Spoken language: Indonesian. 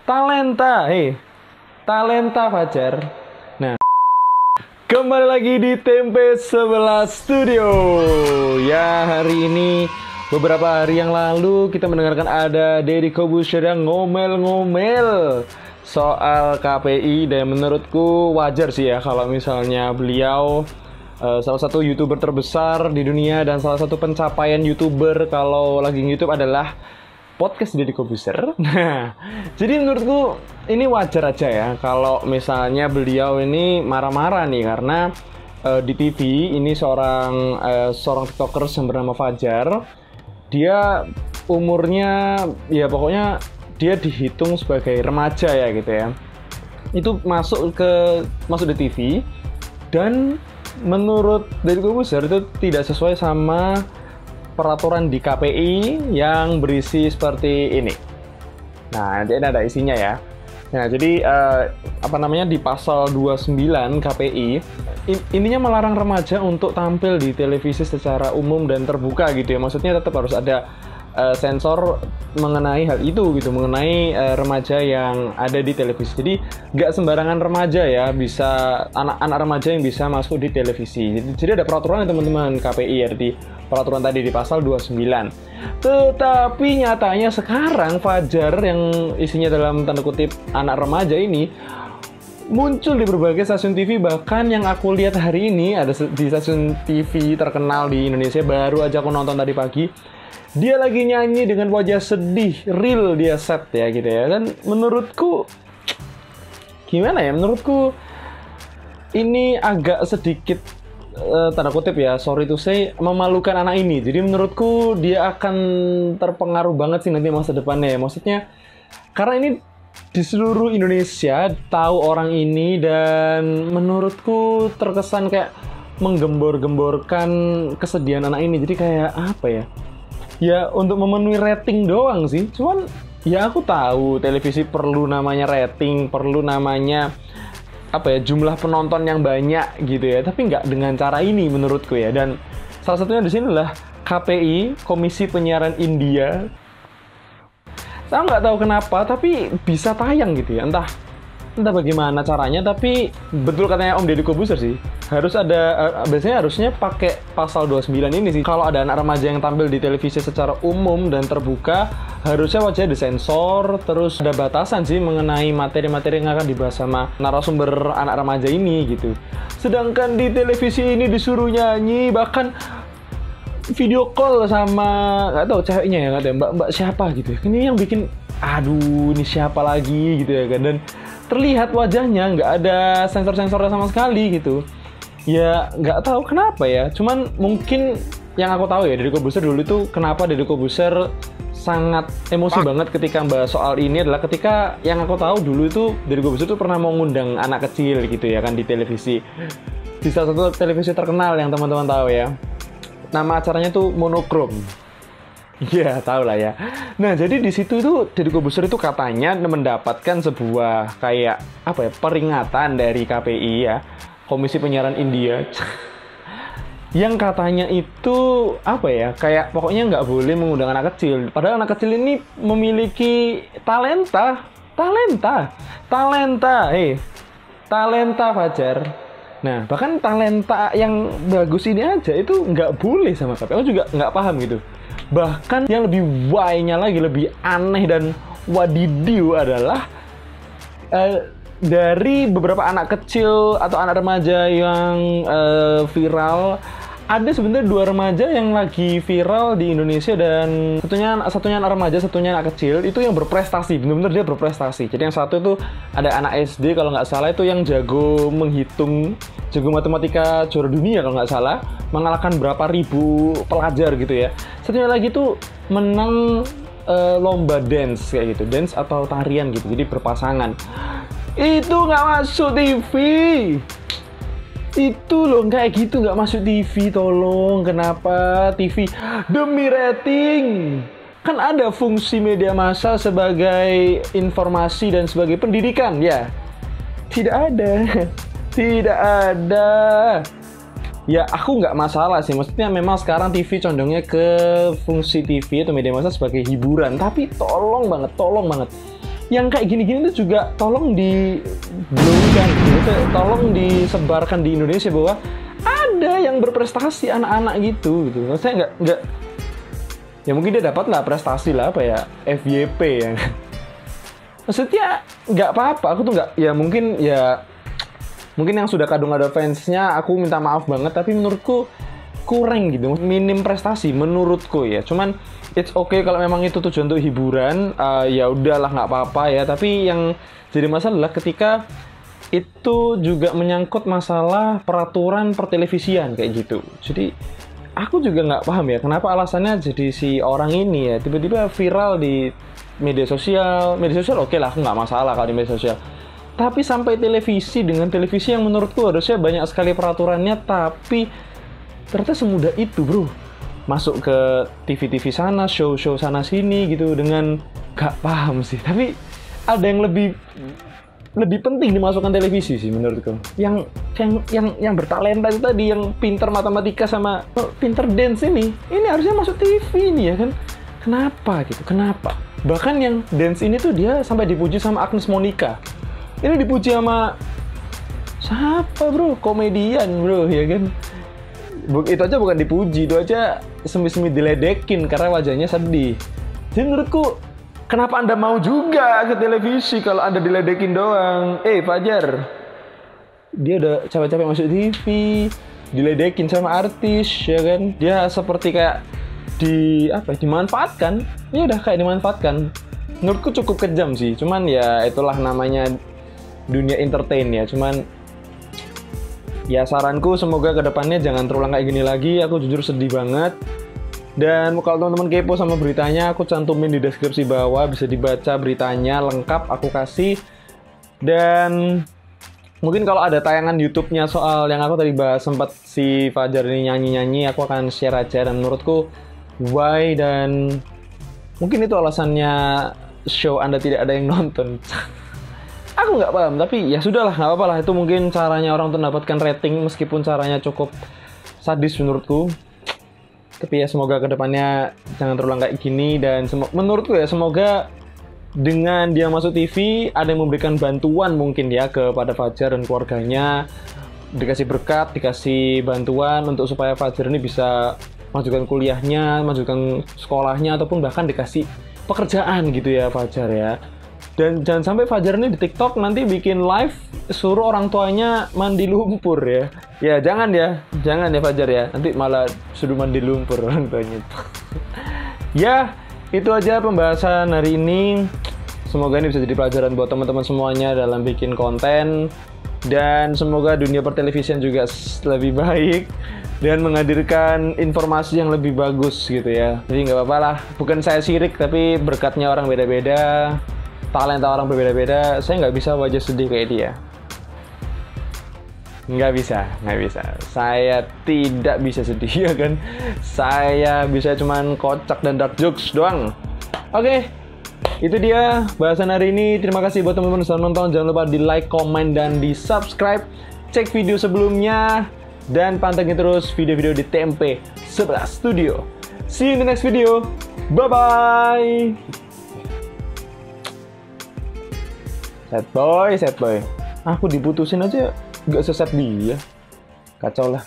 Talenta, talenta Fajar. Nah, kembali lagi di Tempe 11 Studio. Ya, hari ini beberapa hari yang lalu kita mendengarkan ada Deddy Corbuzier yang ngomel-ngomel soal KPI, dan menurutku wajar sih ya kalau misalnya beliau salah satu YouTuber terbesar di dunia dan salah satu pencapaian YouTuber kalau lagi YouTube adalah podcast Deddy Corbuzier. Nah, jadi menurutku ini wajar aja ya kalau misalnya beliau ini marah-marah nih karena di TV ini seorang TikToker yang bernama Fajar. Dia umurnya ya pokoknya dia dihitung sebagai remaja ya gitu ya. Itu masuk di TV, dan menurut Deddy Corbuzier itu tidak sesuai sama peraturan di KPI yang berisi seperti ini. Nah, nanti ada isinya ya. Nah, jadi di pasal 29 KPI ininya melarang remaja untuk tampil di televisi secara umum dan terbuka gitu ya. Maksudnya tetap harus ada sensor mengenai hal itu gitu, mengenai remaja yang ada di televisi. Jadi nggak sembarangan remaja ya, bisa anak-anak remaja yang bisa masuk di televisi. Jadi ada peraturan ya teman-teman KPI ya, di peraturan tadi di pasal 29. Tetapi nyatanya sekarang Fajar yang isinya dalam tanda kutip anak remaja ini muncul di berbagai stasiun TV. Bahkan yang aku lihat hari ini ada di stasiun TV terkenal di Indonesia, baru aja aku nonton tadi pagi. Dia lagi nyanyi dengan wajah sedih, real dia set ya gitu ya. Dan menurutku gimana ya? Menurutku ini agak sedikit tanda kutip ya, sorry to say, memalukan anak ini. Jadi menurutku dia akan terpengaruh banget sih nanti masa depannya ya. Maksudnya karena ini di seluruh Indonesia tahu orang ini, dan menurutku terkesan kayak menggembor-gemborkan kesedihan anak ini. Jadi kayak apa ya? Ya untuk memenuhi rating doang sih. Cuman ya aku tahu televisi perlu namanya rating, perlu namanya jumlah penonton yang banyak gitu ya. Tapi nggak dengan cara ini menurutku ya. Dan salah satunya di sini adalah KPI, Komisi Penyiaran India. Saya nggak tahu kenapa, tapi bisa tayang gitu ya. Entah bagaimana caranya, tapi betul katanya Om Deddy Corbuzier sih, harus ada, harusnya pakai pasal 29 ini sih. Kalau ada anak remaja yang tampil di televisi secara umum dan terbuka, harusnya wajahnya disensor, terus ada batasan sih mengenai materi-materi yang akan dibahas sama narasumber anak remaja ini gitu. Sedangkan di televisi ini disuruh nyanyi, bahkan video call sama nggak tahu ceweknya ya, nggak tahu mbak siapa gitu ya. Ini yang bikin aduh ini siapa lagi gitu ya kan. Dan terlihat wajahnya nggak ada sensor-sensornya sama sekali gitu. Ya nggak tahu kenapa ya. Cuman mungkin yang aku tahu ya, Deddy Corbuzier dulu itu kenapa Deddy Corbuzier sangat emosi banget ketika bahas soal ini adalah ketika yang aku tahu dulu itu Deddy Corbuzier itu pernah mau ngundang anak kecil gitu ya kan di televisi. Di salah satu televisi terkenal yang teman-teman tahu ya. Nama acaranya tuh Monochrome. Iya, tahu lah ya. Nah, jadi di situ itu Deddy Corbuzier itu katanya mendapatkan sebuah kayak peringatan dari KPI ya, Komisi Penyiaran India. Yang katanya itu kayak pokoknya nggak boleh mengundang anak kecil. Padahal anak kecil ini memiliki talenta Fajar. Nah, bahkan talenta yang bagus ini aja itu nggak boleh sama KPI. Aku juga nggak paham gitu. Bahkan yang lebih why-nya lagi, lebih aneh dan wadidiu adalah dari beberapa anak kecil atau anak remaja yang viral, ada sebenarnya 2 remaja yang lagi viral di Indonesia, dan satunya anak remaja, satunya anak kecil itu yang berprestasi, benar-benar dia berprestasi. Jadi yang satu itu ada anak SD kalau nggak salah, itu yang jago menghitung, jago matematika, juara dunia kalau nggak salah, mengalahkan berapa ribu pelajar gitu ya. Satunya lagi tuh menang lomba dance kayak gitu, dance atau tarian gitu, jadi berpasangan. Itu nggak masuk TV. Itu loh, kayak gitu nggak masuk TV, tolong. Kenapa TV? Demi rating. Kan ada fungsi media massa sebagai informasi dan sebagai pendidikan ya. Tidak ada. Ya aku nggak masalah sih, maksudnya memang sekarang TV condongnya ke fungsi TV atau media massa sebagai hiburan. Tapi tolong banget yang kayak gini-gini tuh juga tolong di-blowkan gitu, tolong disebarkan di Indonesia bahwa ada yang berprestasi anak-anak gitu. Maksudnya nggak ya mungkin dia dapat lah prestasi lah apa ya FYP ya. Maksudnya nggak apa-apa, aku tuh nggak ya mungkin yang sudah kadung ada fansnya aku minta maaf banget, tapi menurutku kurang gitu, minim prestasi menurutku ya. Cuman it's okay kalau memang itu tujuan untuk hiburan, ya udahlah nggak apa-apa ya. Tapi yang jadi masalah ketika itu juga menyangkut masalah peraturan pertelevisian kayak gitu. Jadi aku juga nggak paham ya kenapa alasannya jadi si orang ini ya tiba-tiba viral di media sosial. Media sosial oke lah, aku nggak masalah kalau di media sosial. Tapi sampai televisi, dengan televisi yang menurutku harusnya banyak sekali peraturannya, tapi ternyata semudah itu bro. Masuk ke TV-TV sana, show-show sana-sini gitu, dengan gak paham sih. Tapi ada yang lebih penting dimasukkan televisi sih menurutku. Yang bertalenta itu tadi, yang pinter matematika sama pinter dance ini harusnya masuk TV nih ya kan. Kenapa gitu, kenapa? Bahkan yang dance ini tuh dia sampai dipuji sama Agnes Monica. Ini dipuji sama siapa bro? Komedian bro, ya kan? Itu aja bukan dipuji, itu aja semi-semi diledekin karena wajahnya sedih. Jadi menurutku, kenapa Anda mau juga ke televisi kalau Anda diledekin doang? Fajar, dia udah capek-capek masuk TV, diledekin sama artis, ya kan? Dia seperti kayak dimanfaatkan. Ya udah kayak dimanfaatkan. Menurutku cukup kejam sih. Cuman ya itulah namanya dunia entertain ya. Cuman ya saranku semoga kedepannya jangan terulang kayak gini lagi. Aku jujur sedih banget. Dan kalau teman-teman kepo sama beritanya, aku cantumin di deskripsi bawah, bisa dibaca beritanya lengkap aku kasih. Dan mungkin kalau ada tayangan YouTube-nya soal yang aku tadi bahas, sempat si Fajar ini nyanyi-nyanyi, aku akan share aja. Dan menurutku why, dan mungkin itu alasannya show Anda tidak ada yang nonton. Aku nggak paham, tapi ya sudahlah, nggak apa-apa lah. Itu mungkin caranya orang untuk mendapatkan rating, meskipun caranya cukup sadis menurutku. Tapi ya semoga kedepannya jangan terulang kayak gini. Dan menurutku ya semoga dengan dia masuk TV, ada yang memberikan bantuan mungkin ya kepada Fajar dan keluarganya. Dikasih berkat, dikasih bantuan untuk supaya Fajar ini bisa majukan kuliahnya, majukan sekolahnya, ataupun bahkan dikasih pekerjaan gitu ya Fajar ya. Dan jangan sampai Fajar ini di TikTok nanti bikin live suruh orang tuanya mandi lumpur ya. Ya jangan ya Fajar ya. Nanti malah suruh mandi lumpur orang tuanya. Ya, itu aja pembahasan hari ini. Semoga ini bisa jadi pelajaran buat teman-teman semuanya dalam bikin konten. Dan semoga dunia pertelevisian juga lebih baik dan menghadirkan informasi yang lebih bagus gitu ya. Jadi nggak apa-apa lah. Bukan saya sirik, tapi berkatnya orang beda-beda. Talenta orang berbeda-beda, saya nggak bisa wajah sedih kayak dia. Nggak bisa. Saya tidak bisa sedih, ya kan? Saya bisa cuman kocak dan dark jokes doang. Oke, itu dia bahasan hari ini. Terima kasih buat teman-teman yang sudah nonton. Jangan lupa di like, comment, dan di subscribe. Cek video sebelumnya. Dan pantengin terus video-video di Tempe 11 Studio. See you in the next video. Bye-bye. Sad boy. Aku diputusin aja gak seset dia. Kacau lah.